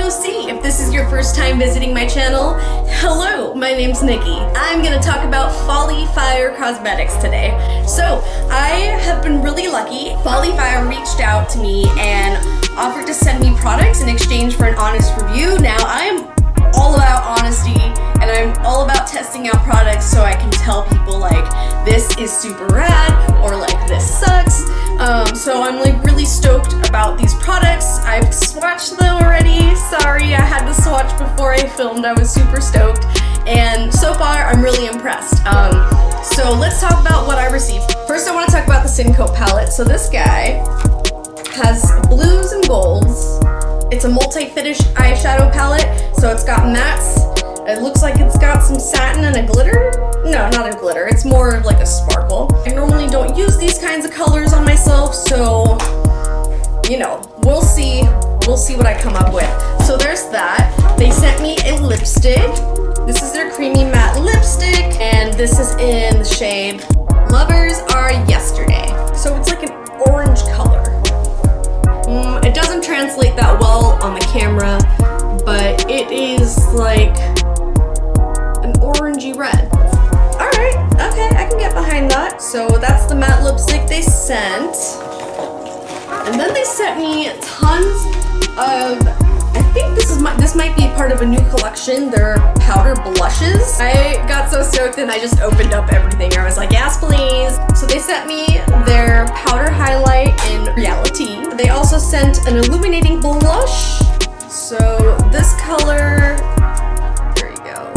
see. If this is your first time visiting my channel, hello, my name's Nikki. I'm gonna talk about Folly Fire cosmetics today. So, I have been really lucky. Folly Fire reached out to me and offered to send me products in exchange for an honest review. Now, I'm all about honesty and I'm all about testing out products so I can tell people like, this is super rad or like, this sucks. So I'm like really stoked about these products. I've swatched them already. Sorry, I had to swatch before I filmed. I was super stoked. And so far, I'm really impressed. So let's talk about what I received. First, I want to talk about the Syncope Palette. So this guy has blues and golds. It's a multi-finish eyeshadow palette. So it's got mattes. It looks like it's got some satin and a glitter. No, not a glitter. It's more of like a sparkle. I normally don't use these kinds of colors on myself, so, you know, we'll see. We'll see what I come up with. So there's that. They sent me a lipstick. This is their creamy matte lipstick, and this is in the shade Lovers Are Yesterday. So it's like an orange color. It doesn't translate that well on the camera, but it is like an orangey red. Alright, okay, I can get behind that. So that's the matte lipstick they sent. And then they sent me tons of, I think this might be part of a new collection, their powder blushes. I got so stoked and I just opened up everything. I was like, yes please. So they sent me their powder highlight in Reali-Tea. They also sent an illuminating blush. So this color, there you go,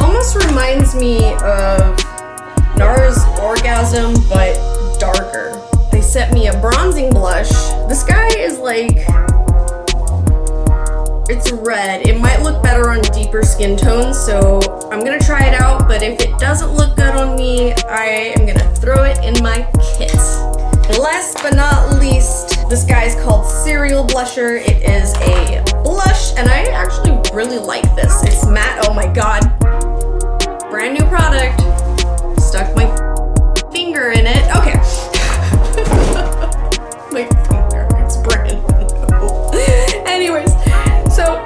almost reminds me of NARS Orgasm, but darker. They sent me a bronzing blush. This guy is like, it's red. It might look better on deeper skin tones, so I'm gonna try it out, but if it doesn't look good on me, I am gonna throw it in my kit. Last but not least, this guy's called Cereal Blusher. It is a blush, and I actually really like this. It's matte. Oh my god. Brand new product. Stuck my finger in it. Okay. My finger. It's brand new. Anyways, so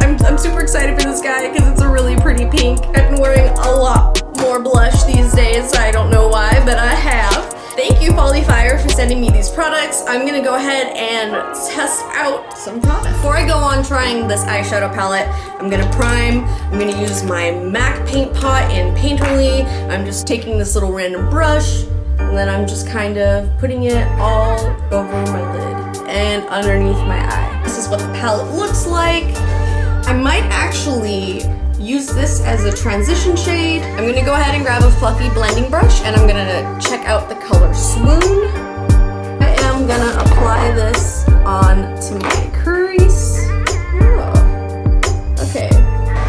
I'm super excited for this guy because it's a really pretty pink. I've been wearing a lot more blush these days. I don't know why, but I have. Thank you, Folly Fire, for sending me these products. I'm gonna go ahead and test out some products. Before I go on trying this eyeshadow palette, I'm gonna prime. I'm gonna use my MAC paint pot in Painterly. I'm just taking this little random brush, and then I'm just kind of putting it all over my lid and underneath my eye. This is what the palette looks like. I might actually use this as a transition shade. I'm gonna go ahead and grab a fluffy blending brush and I'm gonna check out the color Swoon. I am gonna apply this onto my crease. Oh, okay.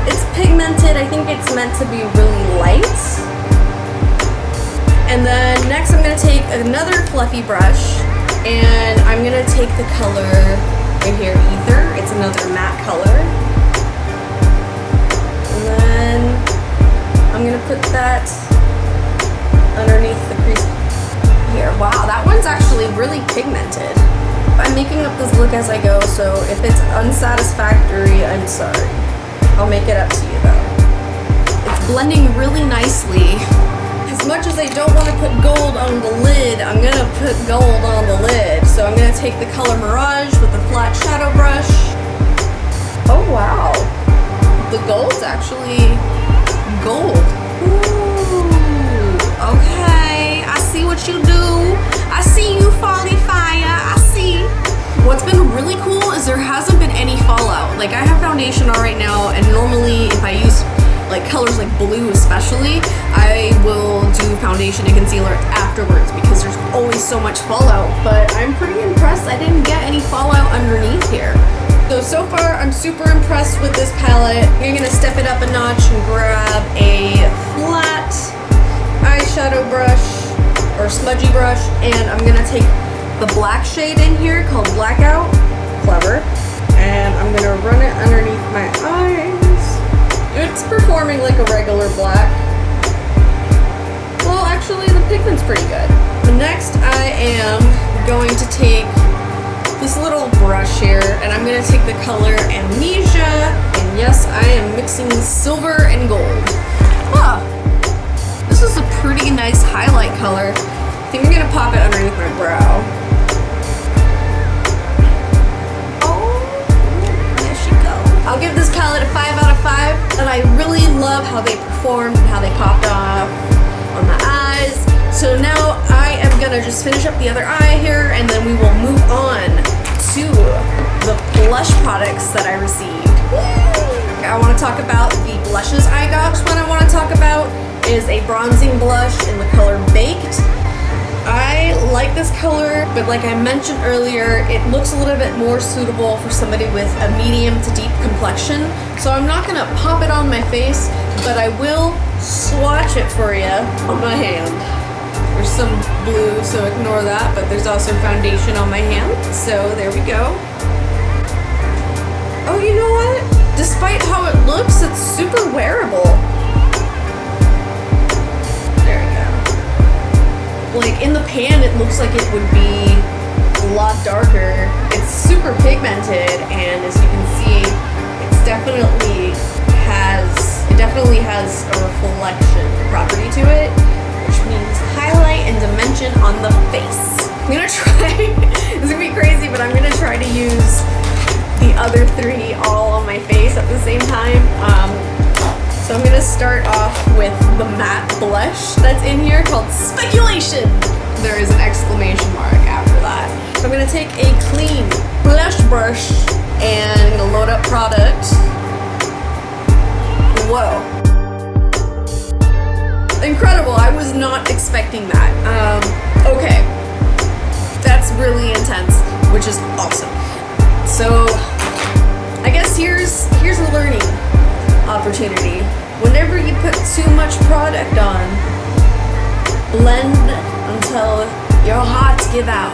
It's pigmented. I think it's meant to be really light. And then next I'm gonna take another fluffy brush and I'm gonna take the color right here, Ether. It's another matte color. And then I'm gonna put that underneath the crease here. Wow, that one's actually really pigmented. I'm making up this look as I go, so if it's unsatisfactory, I'm sorry. I'll make it up to you though. It's blending really nicely. As much as I don't want to put gold on the lid, I'm gonna put gold on the lid. So I'm gonna take the color Mirage with the flat shadow brush. Oh wow. The gold's actually gold. Ooh, okay. I see what you do. I see you, Folly Fire. I see. What's been really cool is there hasn't been any fallout. Like I have foundation on right now, and normally if I use like colors like blue especially, I will do foundation and concealer afterwards because there's always so much fallout. But I'm pretty impressed I didn't get any fallout underneath here. So far, I'm super impressed with this palette. I'm gonna step it up a notch and grab a flat eyeshadow brush or smudgy brush, and I'm gonna take the black shade in here called Blackout. Clever. And I'm gonna run it underneath my eyes. It's performing like a regular black. Well, actually, the pigment's pretty good. Next, I am going to take the this little brush here, and I'm gonna take the color Amnesia, and yes, I am mixing silver and gold. Ah, this is a pretty nice highlight color. I think I'm gonna pop it underneath my brow. I'll give this palette a 5 out of 5, and I really love how they performed and how they popped off on the eyes. So now I am gonna just finish up the other eye here, and then we will move on to the blush products that I received. I want to talk about the blushes I got. First one I want to talk about is a bronzing blush in the color Baked. I like this color, but like I mentioned earlier, it looks a little bit more suitable for somebody with a medium to deep complexion. So I'm not gonna pop it on my face, but I will swatch it for you on my hand. There's some blue, so ignore that, but there's also foundation on my hand. So there we go. Oh, you know what? Despite how it looks, it's super wearable. Like in the pan, it looks like it would be a lot darker. It's super pigmented, and as you can see, it definitely has a reflection property to it, which means highlight and dimension on the face. I'm gonna try, this is gonna be crazy, but I'm gonna try to use the other three all on my face at the same time. So I'm gonna start off with the matte blush that's in here called Speculation. There is an exclamation mark after that. So I'm gonna take a clean blush brush and I'm gonna load up product. Whoa. Incredible, I was not expecting that. Okay, that's really intense, which is awesome. So I guess here's a learning opportunity. Whenever you put too much product on, blend until your hearts give out.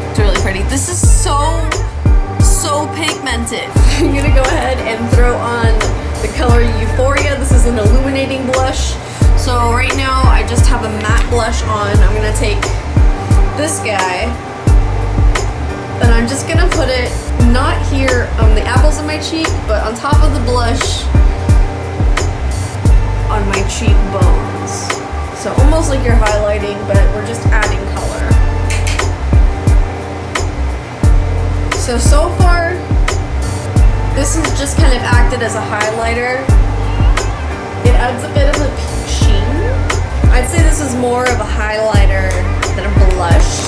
It's really pretty. This is so pigmented. I'm gonna go ahead and throw on the color Euphoria. This is an illuminating blush. So right now I just have a matte blush on. I'm gonna take this guy, and I'm just gonna put it not here on the apples of my cheek, but on top of the blush on my cheekbones. So almost like you're highlighting, but we're just adding color. So far, this has just kind of acted as a highlighter. It adds a bit of a pink sheen. I'd say this is more of a highlighter than a blush,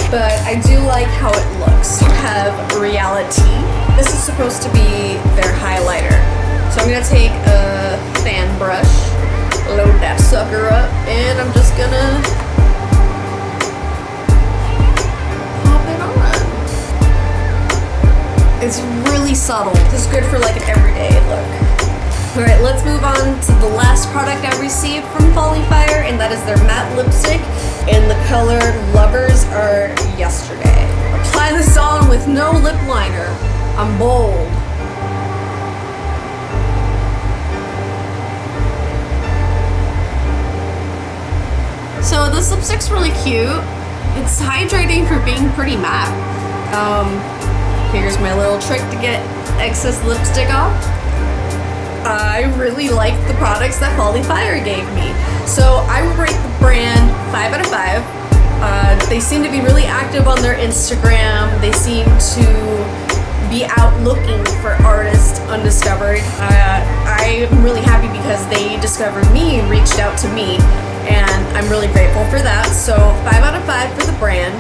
but I do like how it looks. You have Reali-Tea. This is supposed to be their highlighter. So I'm gonna take a fan brush, load that sucker up, and I'm just gonna pop it on. It's really subtle. This is good for like an everyday look. Alright, let's move on to the last product I received from Folly Fire, and that is their matte lipstick in the color Lovers Are Yesterday. Apply this on with no lip liner. I'm bold. So this lipstick's really cute. It's hydrating for being pretty matte. Here's my little trick to get excess lipstick off. I really like the products that Folly Fire gave me. So I would rate the brand 5 out of 5. They seem to be really active on their Instagram. They seem to be out looking for artists undiscovered. I'm really happy because they discovered me and reached out to me, and I'm really grateful for that. So 5 out of 5 for the brand.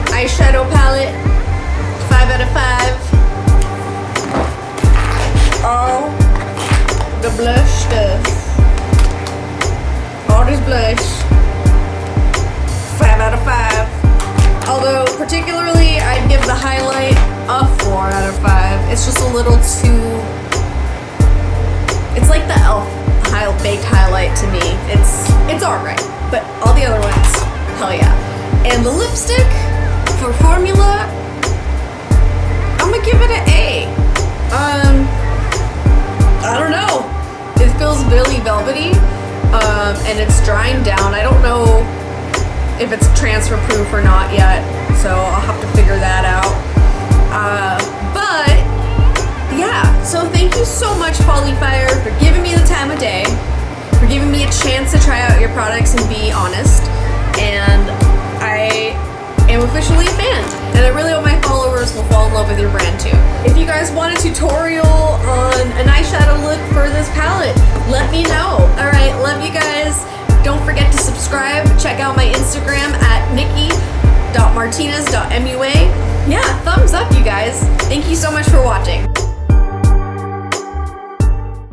Eyeshadow palette, 5 out of 5. All the blush stuff. All this blush, 5 out of 5. Although particularly I'd give the highlight a 4 out of 5. It's just a little too, it's like the e.l.f. baked highlight to me. It's alright, but all the other ones, hell yeah. And the lipstick for formula, I'm gonna give it an A. I don't know. It feels really velvety. and it's drying down. I don't know if it's transfer proof or not yet, so I'll have to figure that out. But yeah, so thank you so much, Folly Fire, for giving me the time of day, for giving me a chance to try out your products and be honest. And I am officially a fan, and I really hope my followers will fall in love with your brand too. If you guys want a tutorial on an eyeshadow look for this palette, let me know. Alright, love you guys. Don't forget to subscribe. Check out my Instagram at nikki.martinez.mua. Yeah, thumbs up, you guys. Thank you so much for watching.